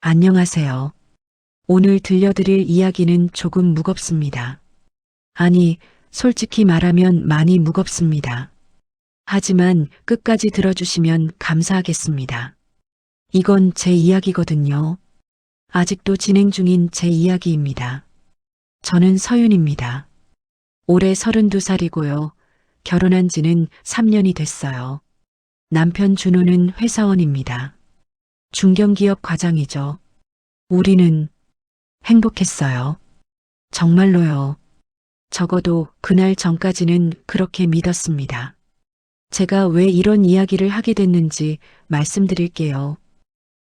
안녕하세요. 오늘 들려드릴 이야기는 조금 무겁습니다. 아니, 솔직히 말하면 많이 무겁습니다. 하지만 끝까지 들어주시면 감사하겠습니다. 이건 제 이야기거든요. 아직도 진행 중인 제 이야기입니다. 저는 서윤입니다. 올해 32살이고요. 결혼한 지는 3년이 됐어요. 남편 준호는 회사원입니다. 중견기업 과장이죠. 우리는 행복했어요. 정말로요. 적어도 그날 전까지는 그렇게 믿었습니다. 제가 왜 이런 이야기를 하게 됐는지 말씀드릴게요.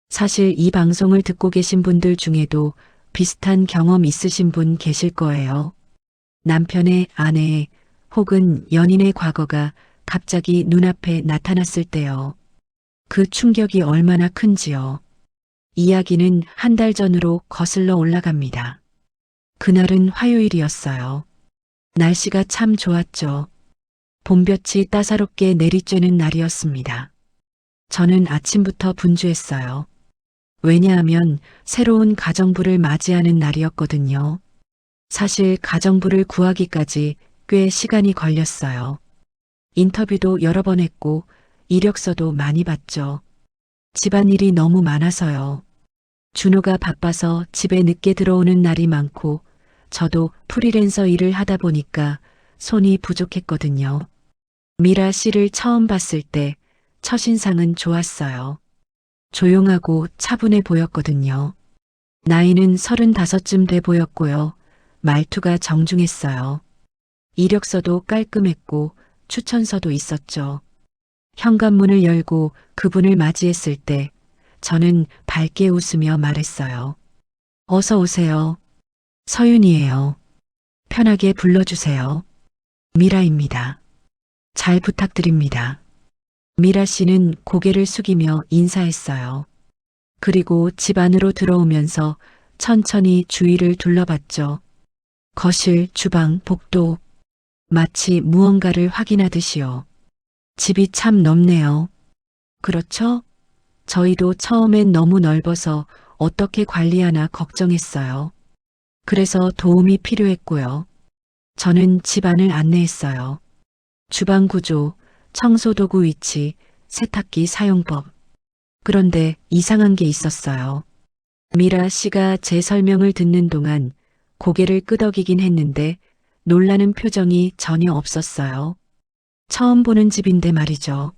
사실 이 방송을 듣고 계신 분들 중에도 비슷한 경험 있으신 분 계실 거예요. 남편의 아내 혹은 연인의 과거가 갑자기 눈앞에 나타났을 때요. 그 충격이 얼마나 큰지요. 이야기는 한 달 전으로 거슬러 올라갑니다. 그날은 화요일이었어요. 날씨가 참 좋았죠. 봄볕이 따사롭게 내리쬐는 날이었습니다. 저는 아침부터 분주했어요. 왜냐하면 새로운 가정부를 맞이하는 날이었거든요. 사실 가정부를 구하기까지 꽤 시간이 걸렸어요. 인터뷰도 여러 번 했고 이력서도 많이 봤죠. 집안일이 너무 많아서요. 준호가 바빠서 집에 늦게 들어오는 날이 많고 저도 프리랜서 일을 하다 보니까 손이 부족했거든요. 미라 씨를 처음 봤을 때 첫인상은 좋았어요. 조용하고 차분해 보였거든요. 나이는 35쯤 돼 보였고요. 말투가 정중했어요. 이력서도 깔끔했고 추천서도 있었죠. 현관문을 열고 그분을 맞이했을 때 저는 밝게 웃으며 말했어요. 어서 오세요. 서윤이에요. 편하게 불러주세요. 미라입니다. 잘 부탁드립니다. 미라 씨는 고개를 숙이며 인사했어요. 그리고 집 안으로 들어오면서 천천히 주위를 둘러봤죠. 거실, 주방, 복도. 마치 무언가를 확인하듯이요. 집이 참 넓네요. 그렇죠? 저희도 처음엔 너무 넓어서 어떻게 관리하나 걱정했어요. 그래서 도움이 필요했고요. 저는 집안을 안내했어요. 주방 구조, 청소도구 위치, 세탁기 사용법. 그런데 이상한 게 있었어요. 미라 씨가 제 설명을 듣는 동안 고개를 끄덕이긴 했는데 놀라는 표정이 전혀 없었어요. 처음 보는 집인데 말이죠.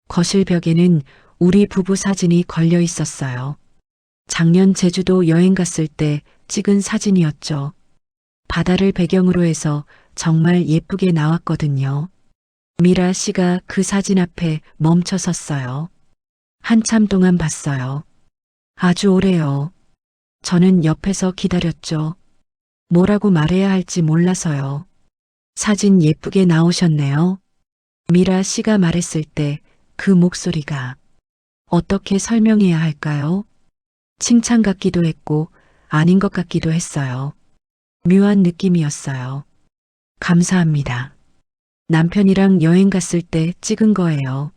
거실 벽에는 우리 부부 사진이 걸려 있었어요. 작년 제주도 여행 갔을 때 찍은 사진이었죠. 바다를 배경으로 해서 정말 예쁘게 나왔거든요. 미라 씨가 그 사진 앞에 멈춰 섰어요. 한참 동안 봤어요. 아주 오래요. 저는 옆에서 기다렸죠. 뭐라고 말해야 할지 몰라서요. 사진 예쁘게 나오셨네요. 미라 씨가 말했을 때 그 목소리가 어떻게 설명해야 할까요? 칭찬 같기도 했고 아닌 것 같기도 했어요. 묘한 느낌이었어요. 감사합니다. 남편이랑 여행 갔을 때 찍은 거예요.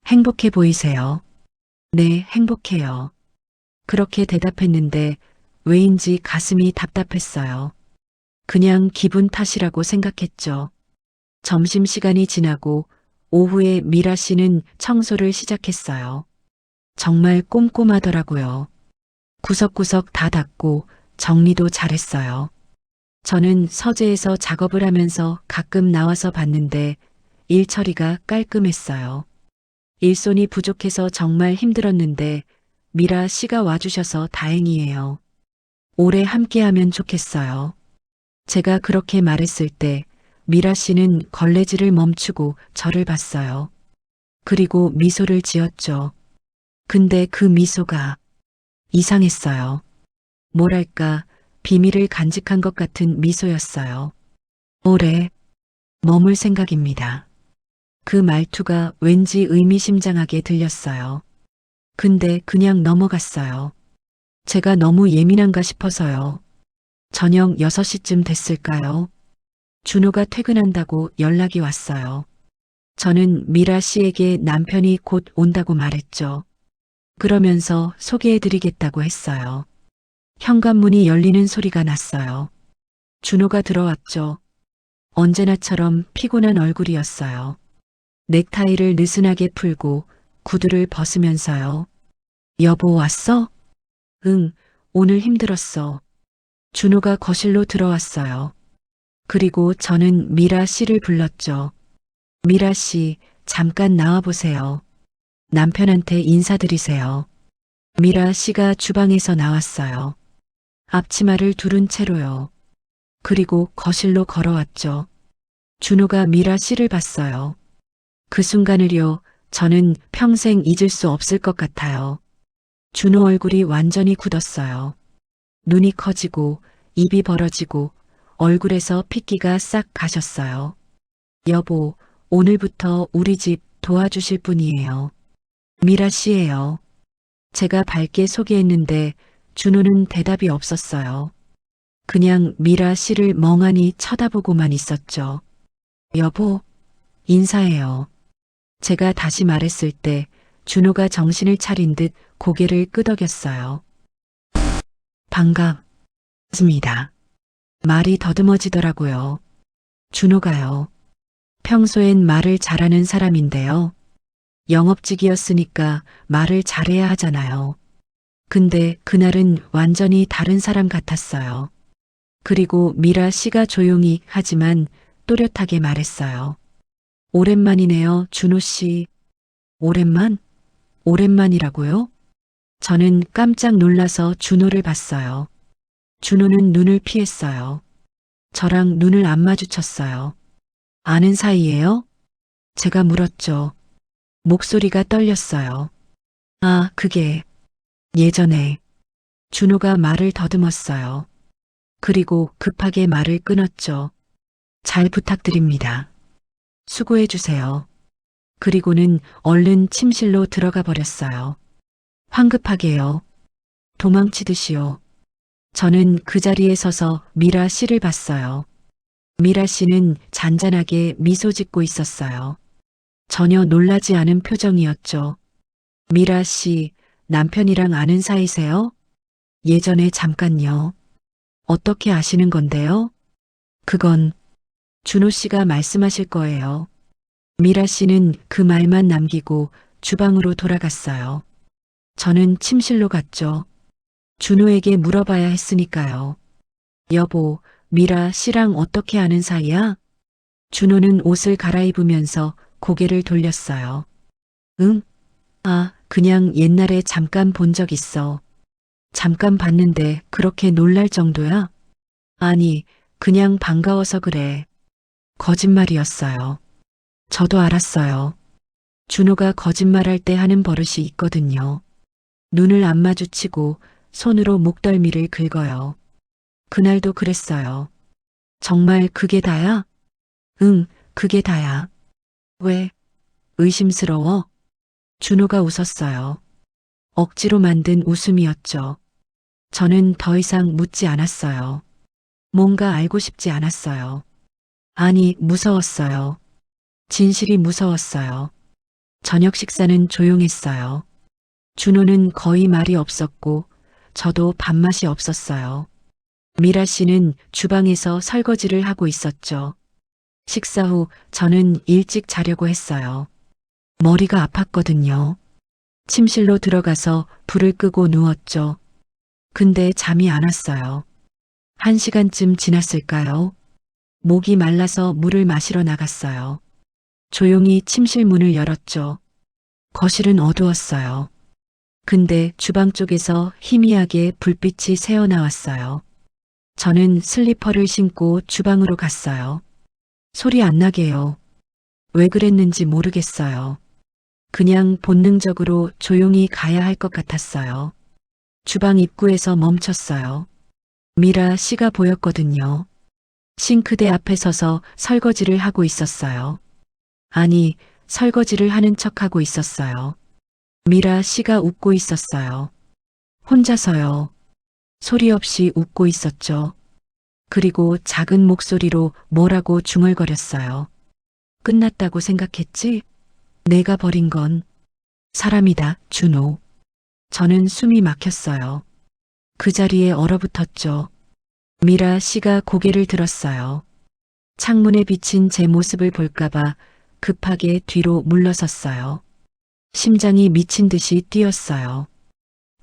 행복해 보이세요? 네, 행복해요. 그렇게 대답했는데 왜인지 가슴이 답답했어요. 그냥 기분 탓이라고 생각했죠. 점심시간이 지나고 오후에 미라 씨는 청소를 시작했어요. 정말 꼼꼼하더라고요. 구석구석 다 닦고 정리도 잘했어요. 저는 서재에서 작업을 하면서 가끔 나와서 봤는데 일 처리가 깔끔했어요. 일손이 부족해서 정말 힘들었는데 미라 씨가 와주셔서 다행이에요. 오래 함께하면 좋겠어요. 제가 그렇게 말했을 때 미라 씨는 걸레질을 멈추고 저를 봤어요. 그리고 미소를 지었죠. 근데 그 미소가 이상했어요. 뭐랄까, 비밀을 간직한 것 같은 미소였어요. 오래 머물 생각입니다. 그 말투가 왠지 의미심장하게 들렸어요. 근데 그냥 넘어갔어요. 제가 너무 예민한가 싶어서요. 저녁 6시쯤 됐을까요? 준호가 퇴근한다고 연락이 왔어요. 저는 미라 씨에게 남편이 곧 온다고 말했죠. 그러면서 소개해드리겠다고 했어요. 현관문이 열리는 소리가 났어요. 준호가 들어왔죠. 언제나처럼 피곤한 얼굴이었어요. 넥타이를 느슨하게 풀고 구두를 벗으면서요. 여보 왔어? 응, 오늘 힘들었어. 준호가 거실로 들어왔어요. 그리고 저는 미라 씨를 불렀죠. 미라 씨, 잠깐 나와보세요. 남편한테 인사드리세요. 미라 씨가 주방에서 나왔어요. 앞치마를 두른 채로요. 그리고 거실로 걸어왔죠. 준호가 미라 씨를 봤어요. 그 순간을요, 저는 평생 잊을 수 없을 것 같아요. 준호 얼굴이 완전히 굳었어요. 눈이 커지고 입이 벌어지고 얼굴에서 핏기가 싹 가셨어요. 여보, 오늘부터 우리 집 도와주실 분이에요. 미라 씨예요. 제가 밝게 소개했는데 준호는 대답이 없었어요. 그냥 미라 씨를 멍하니 쳐다보고만 있었죠. 여보, 인사해요. 제가 다시 말했을 때 준호가 정신을 차린 듯 고개를 끄덕였어요. 반갑습니다. 말이 더듬어지더라고요. 준호가요. 평소엔 말을 잘하는 사람인데요. 영업직이었으니까 말을 잘해야 하잖아요. 근데 그날은 완전히 다른 사람 같았어요. 그리고 미라 씨가 조용히 하지만 또렷하게 말했어요. 오랜만이네요, 준호 씨. 오랜만? 오랜만이라고요? 저는 깜짝 놀라서 준호를 봤어요. 준호는 눈을 피했어요. 저랑 눈을 안 마주쳤어요. 아는 사이예요? 제가 물었죠. 목소리가 떨렸어요. 아, 그게 예전에 준호가 말을 더듬었어요. 그리고 급하게 말을 끊었죠. 잘 부탁드립니다. 수고해 주세요. 그리고는 얼른 침실로 들어가 버렸어요. 황급하게요. 도망치듯이요. 저는 그 자리에 서서 미라 씨를 봤어요. 미라 씨는 잔잔하게 미소 짓고 있었어요. 전혀 놀라지 않은 표정이었죠. 미라 씨, 남편이랑 아는 사이세요? 예전에 잠깐요. 어떻게 아시는 건데요? 그건 준호 씨가 말씀하실 거예요. 미라 씨는 그 말만 남기고 주방으로 돌아갔어요. 저는 침실로 갔죠. 준호에게 물어봐야 했으니까요. 여보, 미라 씨랑 어떻게 아는 사이야? 준호는 옷을 갈아입으면서 고개를 돌렸어요. 응? 아, 그냥 옛날에 잠깐 본 적 있어. 잠깐 봤는데 그렇게 놀랄 정도야? 아니, 그냥 반가워서 그래. 거짓말이었어요. 저도 알았어요. 준호가 거짓말할 때 하는 버릇이 있거든요. 눈을 안 마주치고 손으로 목덜미를 긁어요. 그날도 그랬어요. 정말 그게 다야? 응, 그게 다야. 왜? 의심스러워? 준호가 웃었어요. 억지로 만든 웃음이었죠. 저는 더 이상 묻지 않았어요. 뭔가 알고 싶지 않았어요. 아니, 무서웠어요. 진실이 무서웠어요. 저녁 식사는 조용했어요. 준호는 거의 말이 없었고 저도 밥맛이 없었어요. 미라 씨는 주방에서 설거지를 하고 있었죠. 식사 후 저는 일찍 자려고 했어요. 머리가 아팠거든요. 침실로 들어가서 불을 끄고 누웠죠. 근데 잠이 안 왔어요. 1시간쯤 지났을까요? 목이 말라서 물을 마시러 나갔어요. 조용히 침실 문을 열었죠. 거실은 어두웠어요. 근데 주방 쪽에서 희미하게 불빛이 새어나왔어요. 저는 슬리퍼를 신고 주방으로 갔어요. 소리 안 나게요. 왜 그랬는지 모르겠어요. 그냥 본능적으로 조용히 가야 할 것 같았어요. 주방 입구에서 멈췄어요. 미라 씨가 보였거든요. 싱크대 앞에 서서 설거지를 하고 있었어요. 아니, 설거지를 하는 척하고 있었어요. 미라 씨가 웃고 있었어요. 혼자서요. 소리 없이 웃고 있었죠. 그리고 작은 목소리로 뭐라고 중얼거렸어요. 끝났다고 생각했지? 내가 버린 건 사람이다, 준호. 저는 숨이 막혔어요. 그 자리에 얼어붙었죠. 미라 씨가 고개를 들었어요. 창문에 비친 제 모습을 볼까봐 급하게 뒤로 물러섰어요. 심장이 미친 듯이 뛰었어요.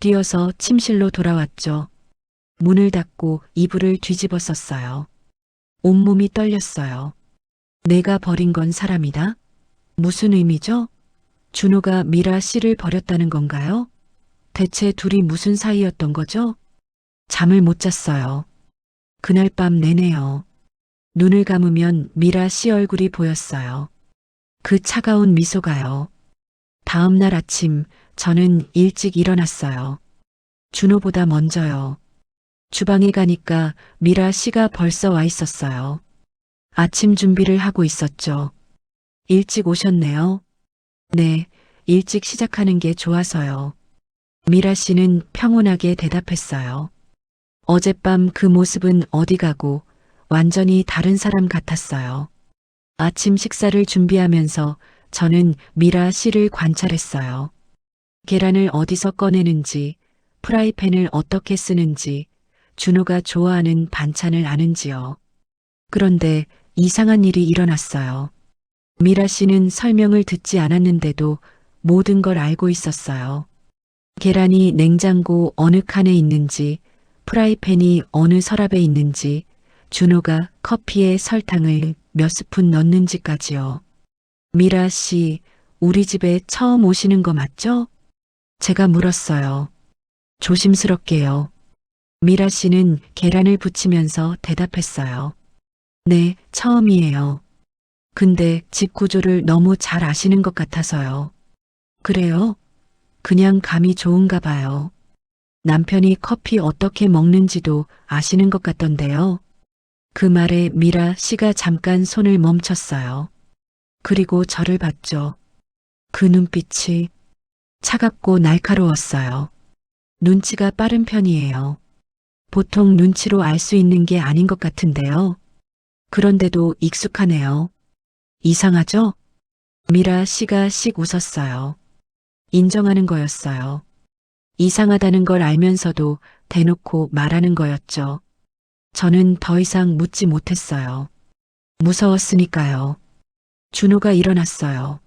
뛰어서 침실로 돌아왔죠. 문을 닫고 이불을 뒤집어 썼어요. 온몸이 떨렸어요. 내가 버린 건 사람이다? 무슨 의미죠? 준호가 미라 씨를 버렸다는 건가요? 대체 둘이 무슨 사이였던 거죠? 잠을 못 잤어요. 그날 밤 내내요. 눈을 감으면 미라 씨 얼굴이 보였어요. 그 차가운 미소가요. 다음 날 아침 저는 일찍 일어났어요. 준호보다 먼저요. 주방에 가니까 미라 씨가 벌써 와 있었어요. 아침 준비를 하고 있었죠. 일찍 오셨네요. 네, 일찍 시작하는 게 좋아서요. 미라 씨는 평온하게 대답했어요. 어젯밤 그 모습은 어디 가고 완전히 다른 사람 같았어요. 아침 식사를 준비하면서 저는 미라 씨를 관찰했어요. 계란을 어디서 꺼내는지, 프라이팬을 어떻게 쓰는지, 준호가 좋아하는 반찬을 아는지요. 그런데 이상한 일이 일어났어요. 미라 씨는 설명을 듣지 않았는데도 모든 걸 알고 있었어요. 계란이 냉장고 어느 칸에 있는지, 프라이팬이 어느 서랍에 있는지, 준호가 커피에 설탕을 몇 스푼 넣는지까지요. 미라 씨, 우리 집에 처음 오시는 거 맞죠? 제가 물었어요. 조심스럽게요. 미라 씨는 계란을 부치면서 대답했어요. 네, 처음이에요. 근데 집 구조를 너무 잘 아시는 것 같아서요. 그래요? 그냥 감이 좋은가 봐요. 남편이 커피 어떻게 먹는지도 아시는 것 같던데요. 그 말에 미라 씨가 잠깐 손을 멈췄어요. 그리고 저를 봤죠. 그 눈빛이 차갑고 날카로웠어요. 눈치가 빠른 편이에요. 보통 눈치로 알 수 있는 게 아닌 것 같은데요. 그런데도 익숙하네요. 이상하죠? 미라 씨가 씩 웃었어요. 인정하는 거였어요. 이상하다는 걸 알면서도 대놓고 말하는 거였죠. 저는 더 이상 묻지 못했어요. 무서웠으니까요. 준호가 일어났어요.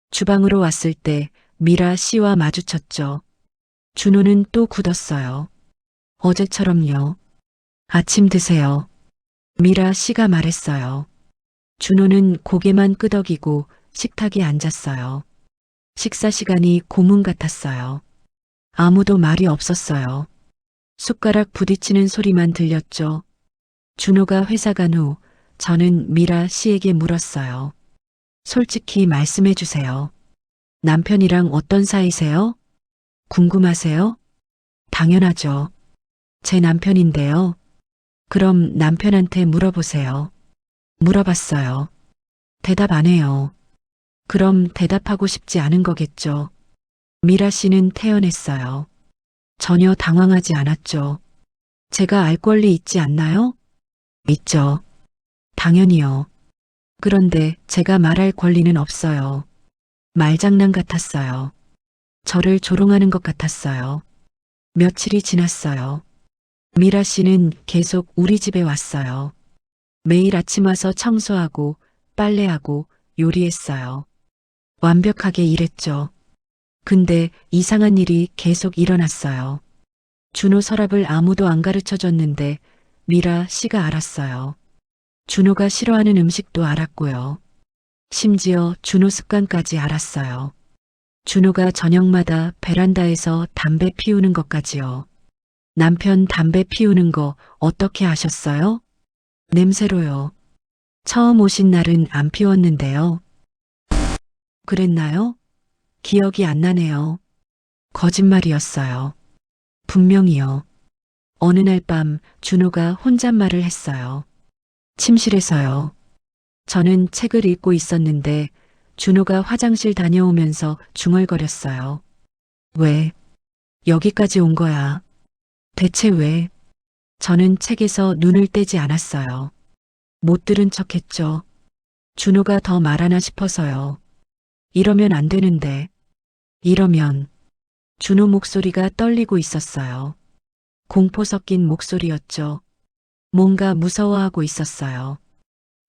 주방으로 왔을 때 미라 씨와 마주쳤죠. 준호는 또 굳었어요. 어제처럼요. 아침 드세요. 미라 씨가 말했어요. 준호는 고개만 끄덕이고 식탁에 앉았어요. 식사 시간이 고문 같았어요. 아무도 말이 없었어요. 숟가락 부딪히는 소리만 들렸죠. 준호가 회사 간 후 저는 미라 씨에게 물었어요. 솔직히 말씀해 주세요. 남편이랑 어떤 사이세요? 궁금하세요? 당연하죠. 제 남편인데요. 그럼 남편한테 물어보세요. 물어봤어요. 대답 안 해요. 그럼 대답하고 싶지 않은 거겠죠. 미라 씨는 태연했어요. 전혀 당황하지 않았죠. 제가 알 권리 있지 않나요? 있죠. 당연히요. 그런데 제가 말할 권리는 없어요. 말장난 같았어요. 저를 조롱하는 것 같았어요. 며칠이 지났어요. 미라 씨는 계속 우리 집에 왔어요. 매일 아침 와서 청소하고 빨래하고 요리했어요. 완벽하게 일했죠. 근데 이상한 일이 계속 일어났어요. 준호 서랍을 아무도 안 가르쳐 줬는데 미라 씨가 알았어요. 준호가 싫어하는 음식도 알았고요. 심지어 준호 습관까지 알았어요. 준호가 저녁마다 베란다에서 담배 피우는 것까지요. 남편 담배 피우는 거 어떻게 아셨어요? 냄새로요. 처음 오신 날은 안 피웠는데요. 그랬나요? 기억이 안 나네요. 거짓말이었어요. 분명히요. 어느 날 밤 준호가 혼잣말을 했어요. 침실에서요. 저는 책을 읽고 있었는데 준호가 화장실 다녀오면서 중얼거렸어요. 왜? 여기까지 온 거야. 대체 왜? 저는 책에서 눈을 떼지 않았어요. 못 들은 척 했죠. 준호가 더 말하나 싶어서요. 이러면 안 되는데. 이러면 준호 목소리가 떨리고 있었어요. 공포 섞인 목소리였죠. 뭔가 무서워하고 있었어요.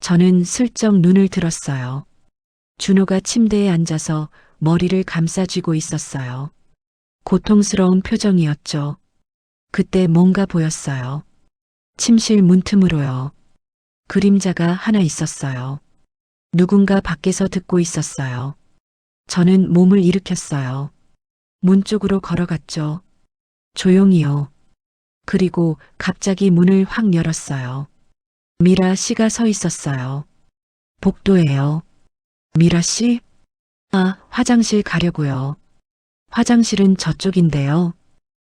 저는 슬쩍 눈을 들었어요. 준호가 침대에 앉아서 머리를 감싸쥐고 있었어요. 고통스러운 표정이었죠. 그때 뭔가 보였어요. 침실 문틈으로요. 그림자가 하나 있었어요. 누군가 밖에서 듣고 있었어요. 저는 몸을 일으켰어요. 문 쪽으로 걸어갔죠. 조용히요. 그리고 갑자기 문을 확 열었어요. 미라 씨가 서 있었어요. 복도예요. 미라 씨? 아, 화장실 가려고요. 화장실은 저쪽인데요.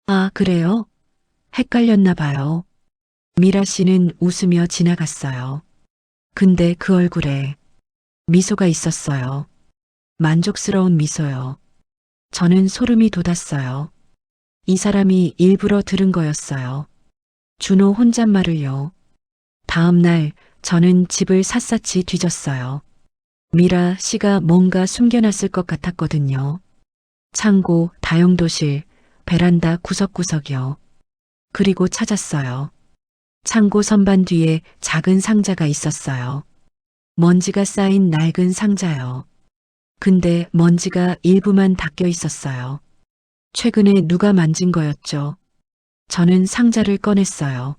아, 그래요? 헷갈렸나 봐요. 미라 씨는 웃으며 지나갔어요. 근데 그 얼굴에 미소가 있었어요. 만족스러운 미소요. 저는 소름이 돋았어요. 이 사람이 일부러 들은 거였어요. 준호 혼잣말을요. 다음 날 저는 집을 샅샅이 뒤졌어요. 미라 씨가 뭔가 숨겨놨을 것 같았거든요. 창고, 다용도실, 베란다 구석구석이요. 그리고 찾았어요. 창고 선반 뒤에 작은 상자가 있었어요. 먼지가 쌓인 낡은 상자요. 근데 먼지가 일부만 닦여 있었어요. 최근에 누가 만진 거였죠. 저는 상자를 꺼냈어요.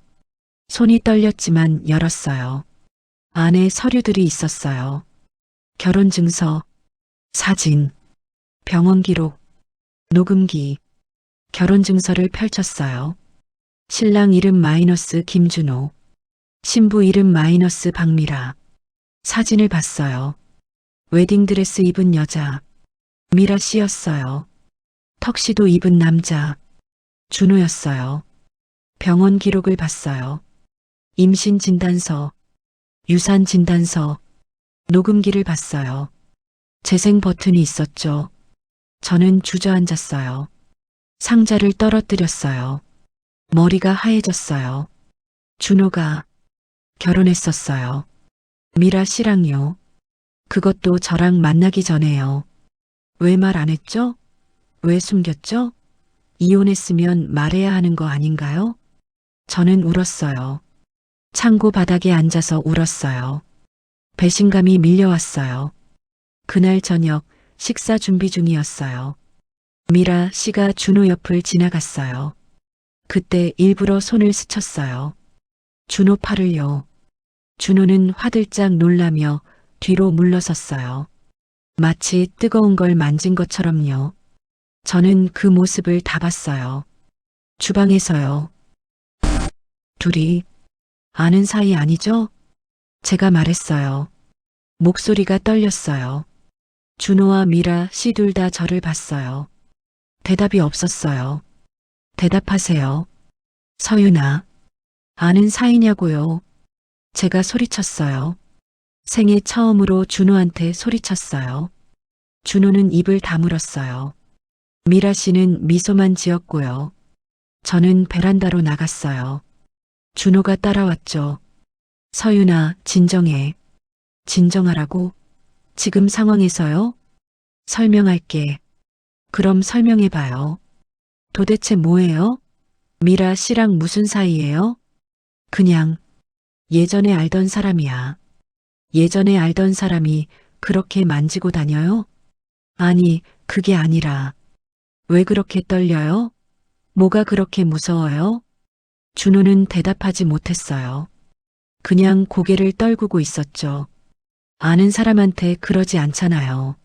손이 떨렸지만 열었어요. 안에 서류들이 있었어요. 결혼증서, 사진, 병원 기록, 녹음기, 결혼증서를 펼쳤어요. 신랑 이름 마이너스 김준호, 신부 이름 마이너스 박미라. 사진을 봤어요. 웨딩드레스 입은 여자, 미라 씨였어요. 턱시도 입은 남자, 준호였어요. 병원 기록을 봤어요. 임신 진단서, 유산 진단서, 녹음기를 봤어요. 재생 버튼이 있었죠. 저는 주저앉았어요. 상자를 떨어뜨렸어요. 머리가 하얘졌어요. 준호가 결혼했었어요. 미라 씨랑요. 그것도 저랑 만나기 전에요. 왜 말 안 했죠? 왜 숨겼죠? 이혼했으면 말해야 하는 거 아닌가요? 저는 울었어요. 창고 바닥에 앉아서 울었어요. 배신감이 밀려왔어요. 그날 저녁 식사 준비 중이었어요. 미라 씨가 준호 옆을 지나갔어요. 그때 일부러 손을 스쳤어요. 준호 팔을요. 준호는 화들짝 놀라며 뒤로 물러섰어요. 마치 뜨거운 걸 만진 것처럼요. 저는 그 모습을 다 봤어요. 주방에서요. 둘이 아는 사이 아니죠? 제가 말했어요. 목소리가 떨렸어요. 준호와 미라 씨 둘 다 저를 봤어요. 대답이 없었어요. 대답하세요. 서윤아. 아는 사이냐고요. 제가 소리쳤어요. 생애 처음으로 준호한테 소리쳤어요. 준호는 입을 다물었어요. 미라 씨는 미소만 지었고요. 저는 베란다로 나갔어요. 준호가 따라왔죠. 서윤아, 진정해. 진정하라고? 지금 상황에서요? 설명할게. 그럼 설명해봐요. 도대체 뭐예요? 미라 씨랑 무슨 사이예요? 그냥 예전에 알던 사람이야. 예전에 알던 사람이 그렇게 만지고 다녀요? 아니, 그게 아니라 왜 그렇게 떨려요? 뭐가 그렇게 무서워요? 준호는 대답하지 못했어요. 그냥 고개를 떨구고 있었죠. 아는 사람한테 그러지 않잖아요.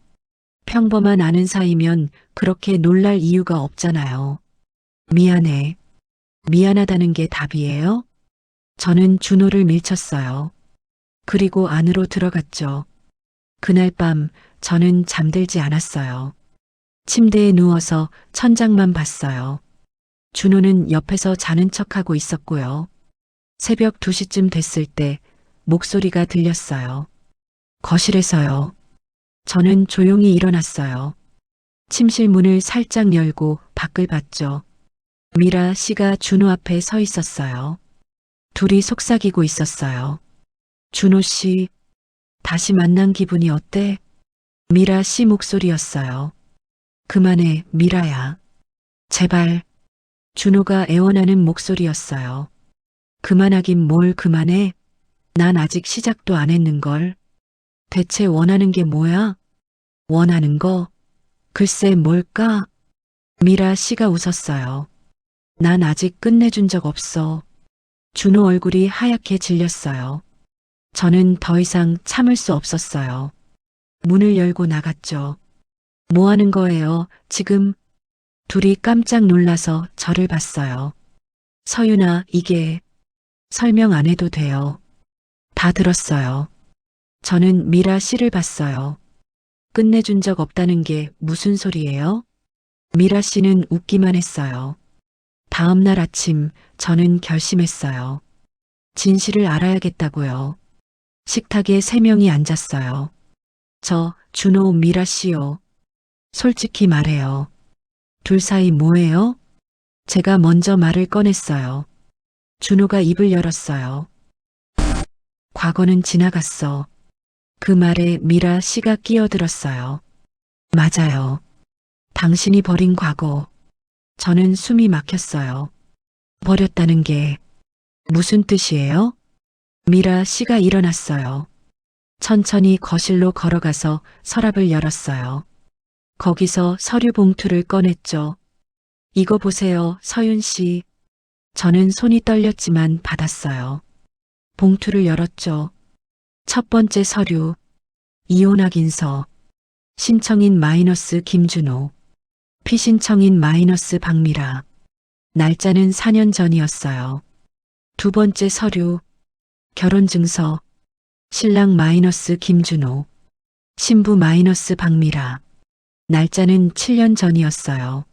평범한 아는 사이면 그렇게 놀랄 이유가 없잖아요. 미안해. 미안하다는 게 답이에요? 저는 준호를 밀쳤어요. 그리고 안으로 들어갔죠. 그날 밤 저는 잠들지 않았어요. 침대에 누워서 천장만 봤어요. 준호는 옆에서 자는 척하고 있었고요. 새벽 2시쯤 됐을 때 목소리가 들렸어요. 거실에서요. 저는 조용히 일어났어요. 침실 문을 살짝 열고 밖을 봤죠. 미라 씨가 준호 앞에 서 있었어요. 둘이 속삭이고 있었어요. 준호 씨, 다시 만난 기분이 어때? 미라 씨 목소리였어요. 그만해, 미라야. 제발. 준호가 애원하는 목소리였어요. 그만하긴 뭘 그만해. 난 아직 시작도 안 했는걸. 대체 원하는 게 뭐야? 원하는 거? 글쎄 뭘까? 미라 씨가 웃었어요. 난 아직 끝내준 적 없어. 준호 얼굴이 하얗게 질렸어요. 저는 더 이상 참을 수 없었어요. 문을 열고 나갔죠. 뭐 하는 거예요, 지금? 둘이 깜짝 놀라서 저를 봤어요. 서윤아, 이게 설명 안 해도 돼요. 다 들었어요. 저는 미라 씨를 봤어요. 끝내준 적 없다는 게 무슨 소리예요? 미라 씨는 웃기만 했어요. 다음 날 아침 저는 결심했어요. 진실을 알아야겠다고요. 식탁에 세 명이 앉았어요. 저, 준호, 미라 씨요. 솔직히 말해요. 둘 사이 뭐예요? 제가 먼저 말을 꺼냈어요. 준호가 입을 열었어요. 과거는 지나갔어. 그 말에 미라 씨가 끼어들었어요. 맞아요. 당신이 버린 과거. 저는 숨이 막혔어요. 버렸다는 게 무슨 뜻이에요? 미라 씨가 일어났어요. 천천히 거실로 걸어가서 서랍을 열었어요. 거기서 서류 봉투를 꺼냈죠. 이거 보세요, 서윤 씨. 저는 손이 떨렸지만 받았어요. 봉투를 열었죠. 첫 번째 서류. 이혼 확인서. 신청인 마이너스 김준호. 피신청인 마이너스 박미라. 날짜는 4년 전이었어요. 두 번째 서류. 결혼증서. 신랑 마이너스 김준호. 신부 마이너스 박미라. 날짜는 7년 전이었어요.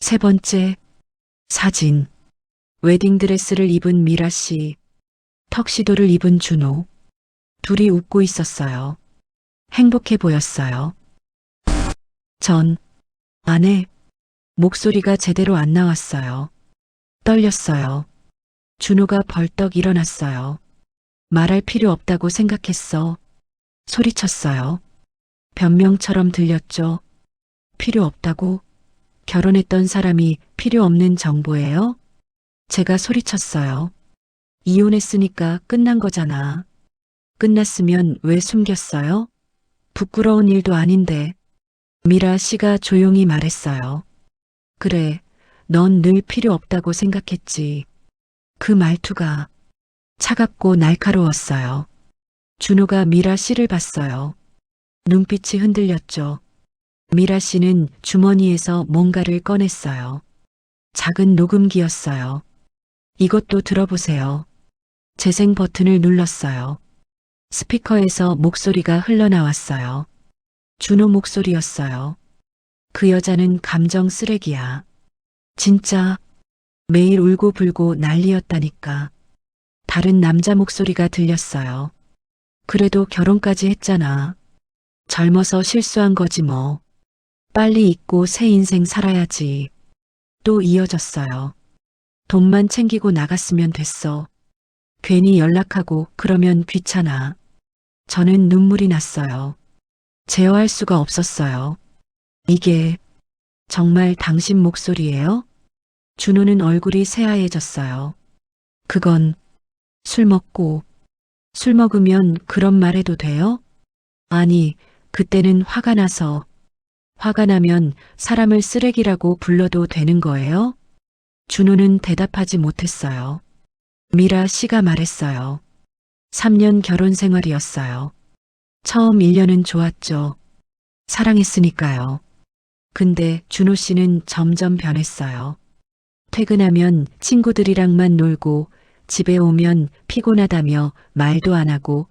세 번째. 사진. 웨딩드레스를 입은 미라 씨. 턱시도를 입은 준호. 둘이 웃고 있었어요. 행복해 보였어요. 전, 아내, 목소리가 제대로 안 나왔어요. 떨렸어요. 준호가 벌떡 일어났어요. 말할 필요 없다고 생각했어. 소리쳤어요. 변명처럼 들렸죠. 필요 없다고? 결혼했던 사람이 필요 없는 정보예요? 제가 소리쳤어요. 이혼했으니까 끝난 거잖아. 끝났으면 왜 숨겼어요? 부끄러운 일도 아닌데. 미라 씨가 조용히 말했어요. 그래, 넌 늘 필요 없다고 생각했지. 그 말투가 차갑고 날카로웠어요. 준호가 미라 씨를 봤어요. 눈빛이 흔들렸죠. 미라 씨는 주머니에서 뭔가를 꺼냈어요. 작은 녹음기였어요. 이것도 들어보세요. 재생 버튼을 눌렀어요. 스피커에서 목소리가 흘러나왔어요. 준호 목소리였어요. 그 여자는 감정 쓰레기야. 진짜 매일 울고불고 난리였다니까. 다른 남자 목소리가 들렸어요. 그래도 결혼까지 했잖아. 젊어서 실수한 거지 뭐. 빨리 잊고 새 인생 살아야지. 또 이어졌어요. 돈만 챙기고 나갔으면 됐어. 괜히 연락하고 그러면 귀찮아. 저는 눈물이 났어요. 제어할 수가 없었어요. 이게 정말 당신 목소리예요? 준호는 얼굴이 새하얘졌어요. 그건 술 먹으면 그런 말 해도 돼요? 아니, 그때는 화가 나서. 화가 나면 사람을 쓰레기라고 불러도 되는 거예요? 준호는 대답하지 못했어요. 미라 씨가 말했어요. 3년 결혼 생활이었어요. 처음 1년은 좋았죠. 사랑했으니까요. 근데 준호 씨는 점점 변했어요. 퇴근하면 친구들이랑만 놀고 집에 오면 피곤하다며 말도 안 하고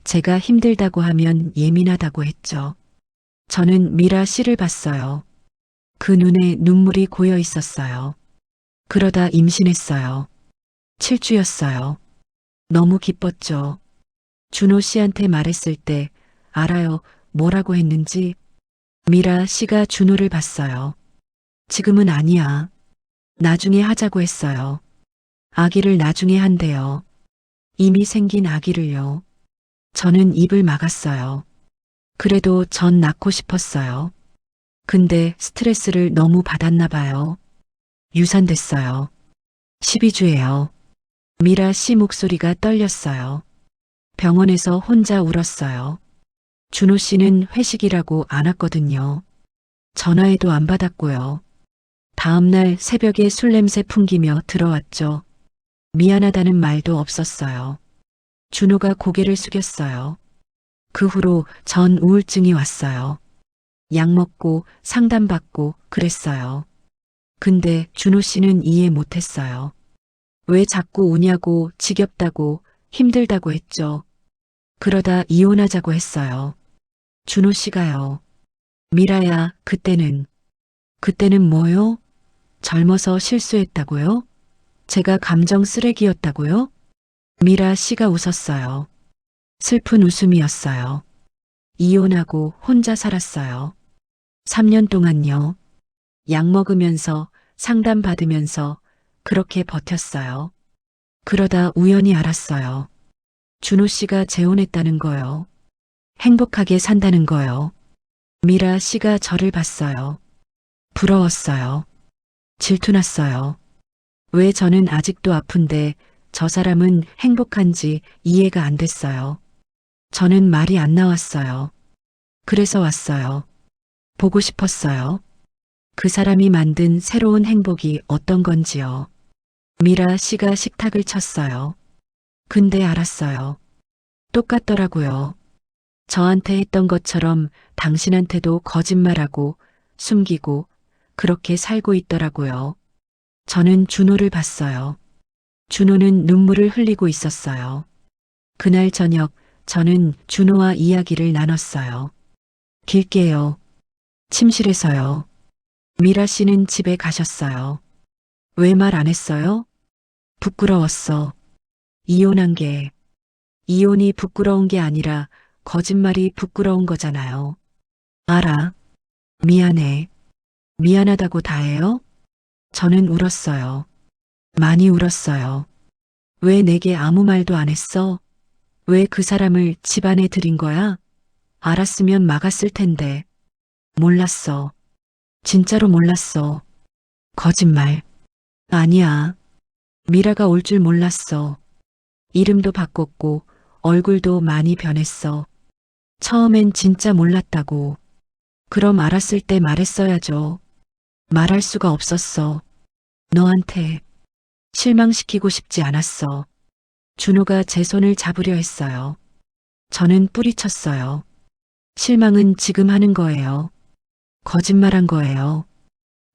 제가 힘들다고 하면 예민하다고 했죠. 저는 미라 씨를 봤어요. 그 눈에 눈물이 고여 있었어요. 그러다 임신했어요. 7주였어요. 너무 기뻤죠. 준호 씨한테 말했을 때 알아요. 뭐라고 했는지. 미라 씨가 준호를 봤어요. 지금은 아니야. 나중에 하자고 했어요. 아기를 나중에 한대요. 이미 생긴 아기를요. 저는 입을 막았어요. 그래도 전 낳고 싶었어요. 근데 스트레스를 너무 받았나 봐요. 유산됐어요. 12주예요. 미라 씨 목소리가 떨렸어요. 병원에서 혼자 울었어요. 준호 씨는 회식이라고 안 왔거든요. 전화해도 안 받았고요. 다음날 새벽에 술 냄새 풍기며 들어왔죠. 미안하다는 말도 없었어요. 준호가 고개를 숙였어요. 그 후로 전 우울증이 왔어요. 약 먹고 상담받고 그랬어요. 근데 준호 씨는 이해 못했어요. 왜 자꾸 우냐고 지겹다고 힘들다고 했죠. 그러다 이혼하자고 했어요. 준호 씨가요. 미라야, 그때는 뭐요? 젊어서 실수했다고요? 제가 감정 쓰레기였다고요? 미라 씨가 웃었어요. 슬픈 웃음이었어요. 이혼하고 혼자 살았어요. 3년 동안요. 약 먹으면서 상담 받으면서 그렇게 버텼어요. 그러다 우연히 알았어요. 준호 씨가 재혼했다는 거요. 행복하게 산다는 거요. 미라 씨가 저를 봤어요. 부러웠어요. 질투났어요. 왜 저는 아직도 아픈데 저 사람은 행복한지 이해가 안 됐어요. 저는 말이 안 나왔어요. 그래서 왔어요. 보고 싶었어요. 그 사람이 만든 새로운 행복이 어떤 건지요. 미라 씨가 식탁을 쳤어요. 근데 알았어요. 똑같더라고요. 저한테 했던 것처럼 당신한테도 거짓말하고 숨기고 그렇게 살고 있더라고요. 저는 준호를 봤어요. 준호는 눈물을 흘리고 있었어요. 그날 저녁 저는 준호와 이야기를 나눴어요. 길게요. 침실에서요. 미라 씨는 집에 가셨어요. 왜 말 안 했어요? 부끄러웠어. 이혼한 게, 이혼이 부끄러운 게 아니라 거짓말이 부끄러운 거잖아요. 알아. 미안해. 미안하다고 다 해요? 저는 울었어요. 많이 울었어요. 왜 내게 아무 말도 안 했어? 왜 그 사람을 집안에 들인 거야? 알았으면 막았을 텐데. 몰랐어. 진짜로 몰랐어. 거짓말. 아니야. 미라가 올 줄 몰랐어. 이름도 바꿨고 얼굴도 많이 변했어. 처음엔 진짜 몰랐다고. 그럼 알았을 때 말했어야죠. 말할 수가 없었어. 너한테 실망시키고 싶지 않았어. 준호가 제 손을 잡으려 했어요. 저는 뿌리쳤어요. 실망은 지금 하는 거예요. 거짓말한 거예요.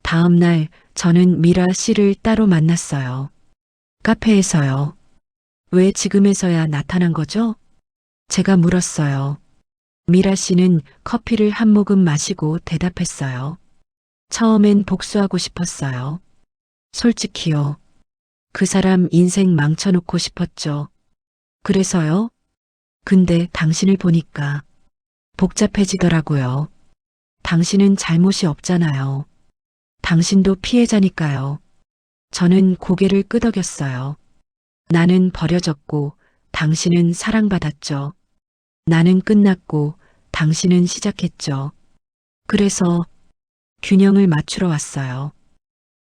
다음 날 저는 미라 씨를 따로 만났어요. 카페에서요. 왜 지금에서야 나타난 거죠? 제가 물었어요. 미라 씨는 커피를 한 모금 마시고 대답했어요. 처음엔 복수하고 싶었어요. 솔직히요. 그 사람 인생 망쳐놓고 싶었죠. 그래서요? 근데 당신을 보니까 복잡해지더라고요. 당신은 잘못이 없잖아요. 당신도 피해자니까요. 저는 고개를 끄덕였어요. 나는 버려졌고 당신은 사랑받았죠. 나는 끝났고 당신은 시작했죠. 그래서 균형을 맞추러 왔어요.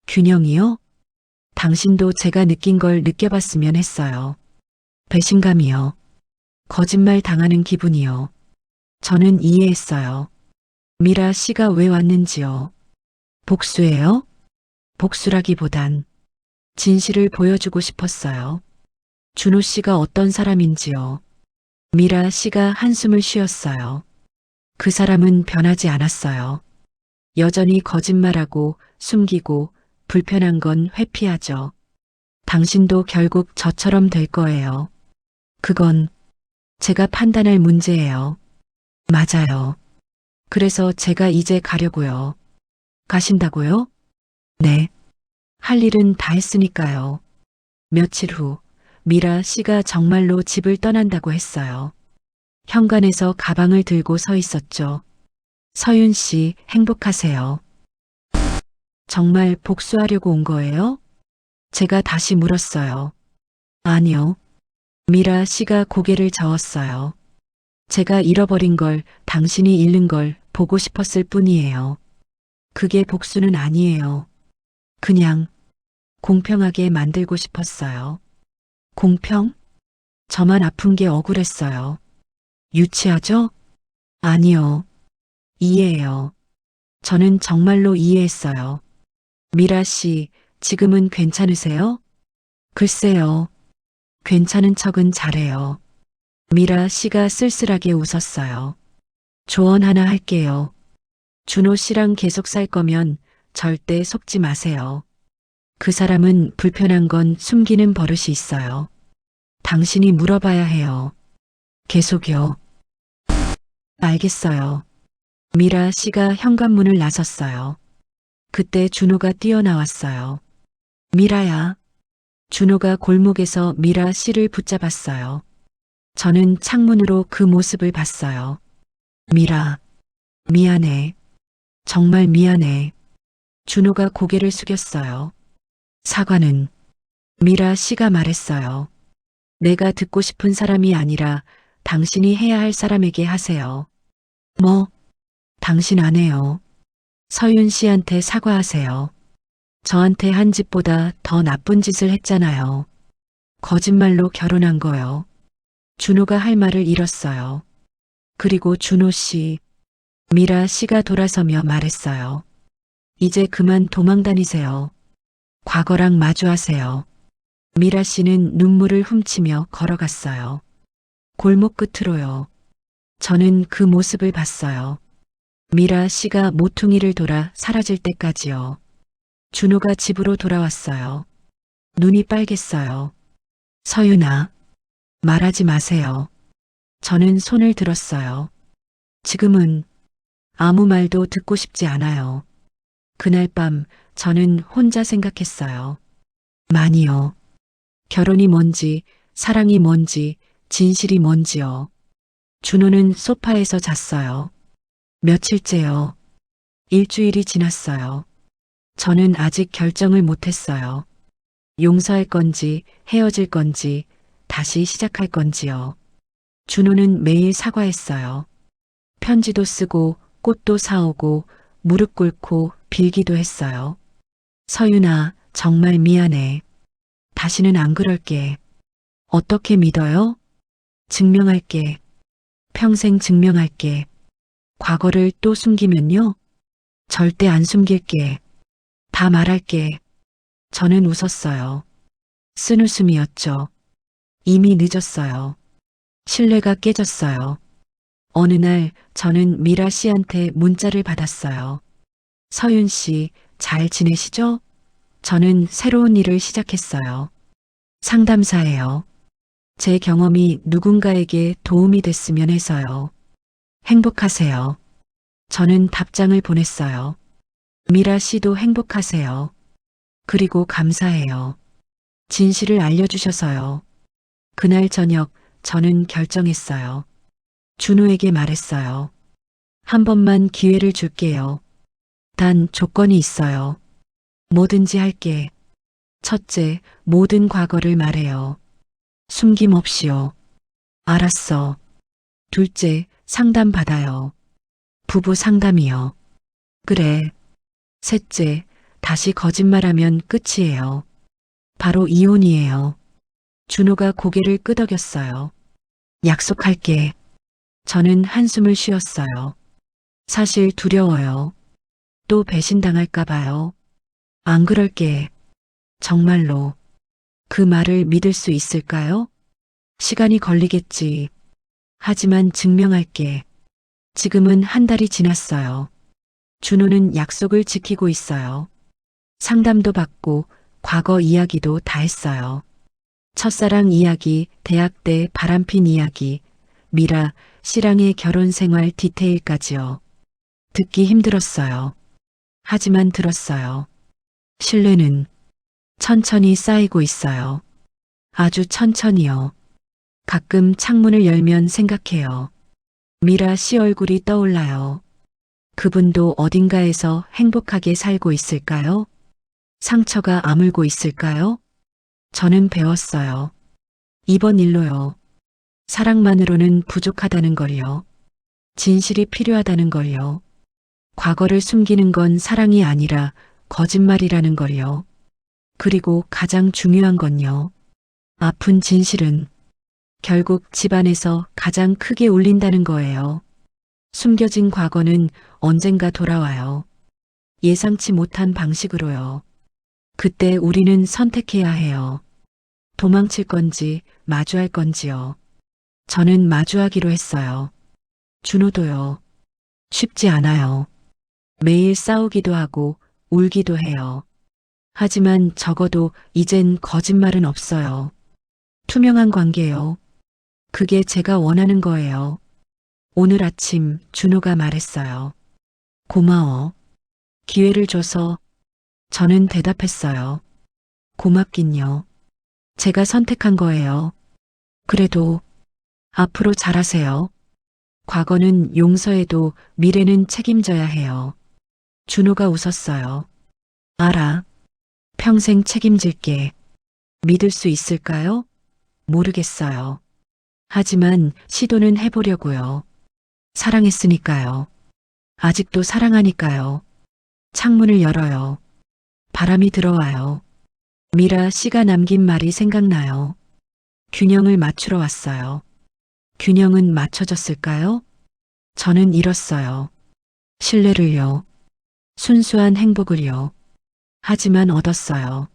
균형이요? 당신도 제가 느낀 걸 느껴봤으면 했어요. 배신감이요. 거짓말 당하는 기분이요. 저는 이해했어요. 미라 씨가 왜 왔는지요. 복수예요? 복수라기보단 진실을 보여주고 싶었어요. 준호 씨가 어떤 사람인지요. 미라 씨가 한숨을 쉬었어요. 그 사람은 변하지 않았어요. 여전히 거짓말하고 숨기고 불편한 건 회피하죠. 당신도 결국 저처럼 될 거예요. 그건 제가 판단할 문제예요. 맞아요. 그래서 제가 이제 가려고요. 가신다고요? 네. 할 일은 다 했으니까요. 며칠 후 미라 씨가 정말로 집을 떠난다고 했어요. 현관에서 가방을 들고 서 있었죠. 서윤 씨 행복하세요. 정말 복수하려고 온 거예요? 제가 다시 물었어요. 아니요. 미라 씨가 고개를 저었어요. 제가 잃어버린 걸 당신이 잃는 걸 보고 싶었을 뿐이에요. 그게 복수는 아니에요. 그냥 공평하게 만들고 싶었어요. 공평? 저만 아픈 게 억울했어요. 유치하죠? 아니요. 이해해요. 저는 정말로 이해했어요. 미라 씨, 지금은 괜찮으세요? 글쎄요. 괜찮은 척은 잘해요. 미라 씨가 쓸쓸하게 웃었어요. 조언 하나 할게요. 준호 씨랑 계속 살 거면 절대 속지 마세요. 그 사람은 불편한 건 숨기는 버릇이 있어요. 당신이 물어봐야 해요. 계속요. 알겠어요. 미라 씨가 현관문을 나섰어요. 그때 준호가 뛰어나왔어요. 미라야. 준호가 골목에서 미라 씨를 붙잡았어요. 저는 창문으로 그 모습을 봤어요. 미라, 미안해. 정말 미안해. 준호가 고개를 숙였어요. 사과는 미라 씨가 말했어요. 내가 듣고 싶은 사람이 아니라 당신이 해야 할 사람에게 하세요. 뭐? 당신 안 해요. 서윤 씨한테 사과하세요. 저한테 한 짓보다 더 나쁜 짓을 했잖아요. 거짓말로 결혼한 거요. 준호가 할 말을 잃었어요. 그리고 준호 씨, 미라 씨가 돌아서며 말했어요. 이제 그만 도망 다니세요. 과거랑 마주하세요. 미라 씨는 눈물을 훔치며 걸어갔어요. 골목 끝으로요. 저는 그 모습을 봤어요. 미라 씨가 모퉁이를 돌아 사라질 때까지요. 준호가 집으로 돌아왔어요. 눈이 빨갰어요. 서윤아, 말하지 마세요. 저는 손을 들었어요. 지금은 아무 말도 듣고 싶지 않아요. 그날 밤 저는 혼자 생각했어요. 많이요. 결혼이 뭔지, 사랑이 뭔지, 진실이 뭔지요. 준호는 소파에서 잤어요. 며칠째요. 일주일이 지났어요. 저는 아직 결정을 못했어요. 용서할 건지, 헤어질 건지, 다시 시작할 건지요. 준호는 매일 사과했어요. 편지도 쓰고, 꽃도 사오고, 무릎 꿇고, 빌기도 했어요. 서윤아, 정말 미안해. 다시는 안 그럴게. 어떻게 믿어요? 증명할게. 평생 증명할게. 과거를 또 숨기면요? 절대 안 숨길게. 다 말할게. 저는 웃었어요. 쓴웃음이었죠. 이미 늦었어요. 신뢰가 깨졌어요. 어느 날 저는 미라 씨한테 문자를 받았어요. 서윤 씨, 잘 지내시죠? 저는 새로운 일을 시작했어요. 상담사예요. 제 경험이 누군가에게 도움이 됐으면 해서요. 행복하세요. 저는 답장을 보냈어요. 미라 씨도 행복하세요. 그리고 감사해요. 진실을 알려주셔서요. 그날 저녁 저는 결정했어요. 준호에게 말했어요. 한 번만 기회를 줄게요. 단 조건이 있어요. 뭐든지 할게. 첫째, 모든 과거를 말해요. 숨김없이요. 알았어. 둘째, 상담 받아요. 부부 상담이요. 그래. 셋째, 다시 거짓말하면 끝이에요. 바로 이혼이에요. 준호가 고개를 끄덕였어요. 약속할게. 저는 한숨을 쉬었어요. 사실 두려워요. 또 배신당할까 봐요. 안 그럴게. 정말로. 그 말을 믿을 수 있을까요? 시간이 걸리겠지. 하지만 증명할게. 지금은 한 달이 지났어요. 준호는 약속을 지키고 있어요. 상담도 받고 과거 이야기도 다 했어요. 첫사랑 이야기, 대학 때 바람핀 이야기, 미라, 씨랑의 결혼 생활 디테일까지요. 듣기 힘들었어요. 하지만 들었어요. 신뢰는 천천히 쌓이고 있어요. 아주 천천히요. 가끔 창문을 열면 생각해요. 미라 씨 얼굴이 떠올라요. 그분도 어딘가에서 행복하게 살고 있을까요? 상처가 아물고 있을까요? 저는 배웠어요. 이번 일로요. 사랑만으로는 부족하다는 걸요. 진실이 필요하다는 걸요. 과거를 숨기는 건 사랑이 아니라 거짓말이라는 걸요. 그리고 가장 중요한 건요. 아픈 진실은 결국 집안에서 가장 크게 울린다는 거예요. 숨겨진 과거는 언젠가 돌아와요. 예상치 못한 방식으로요. 그때 우리는 선택해야 해요. 도망칠 건지 마주할 건지요. 저는 마주하기로 했어요. 준호도요. 쉽지 않아요. 매일 싸우기도 하고 울기도 해요. 하지만 적어도 이젠 거짓말은 없어요. 투명한 관계요. 그게 제가 원하는 거예요. 오늘 아침 준호가 말했어요. 고마워. 기회를 줘서. 저는 대답했어요. 고맙긴요. 제가 선택한 거예요. 그래도 앞으로 잘하세요. 과거는 용서해도 미래는 책임져야 해요. 준호가 웃었어요. 알아. 평생 책임질게. 믿을 수 있을까요? 모르겠어요. 하지만 시도는 해보려고요. 사랑했으니까요. 아직도 사랑하니까요. 창문을 열어요. 바람이 들어와요. 미라 씨가 남긴 말이 생각나요. 균형을 맞추러 왔어요. 균형은 맞춰졌을까요? 저는 잃었어요. 신뢰를요. 순수한 행복을요. 하지만 얻었어요.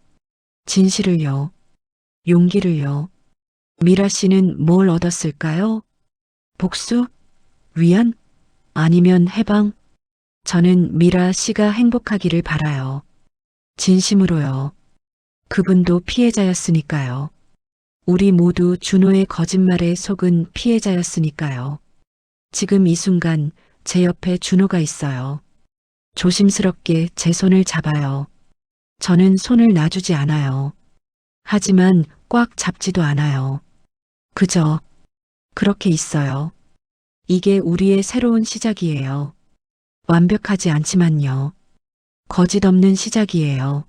진실을요. 용기를요. 미라 씨는 뭘 얻었을까요? 복수? 위안? 아니면 해방? 저는 미라 씨가 행복하기를 바라요. 진심으로요. 그분도 피해자였으니까요. 우리 모두 준호의 거짓말에 속은 피해자였으니까요. 지금 이 순간 제 옆에 준호가 있어요. 조심스럽게 제 손을 잡아요. 저는 손을 놔주지 않아요. 하지만 꽉 잡지도 않아요. 그저 그렇게 있어요. 이게 우리의 새로운 시작이에요. 완벽하지 않지만요. 거짓 없는 시작이에요.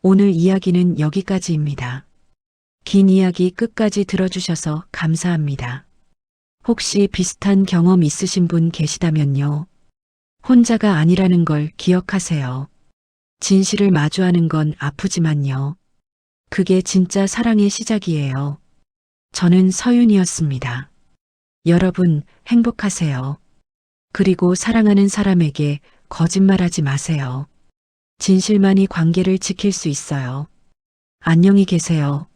오늘 이야기는 여기까지입니다. 긴 이야기 끝까지 들어주셔서 감사합니다. 혹시 비슷한 경험 있으신 분 계시다면요. 혼자가 아니라는 걸 기억하세요. 진실을 마주하는 건 아프지만요. 그게 진짜 사랑의 시작이에요. 저는 서윤이었습니다. 여러분 행복하세요. 그리고 사랑하는 사람에게 거짓말하지 마세요. 진실만이 관계를 지킬 수 있어요. 안녕히 계세요.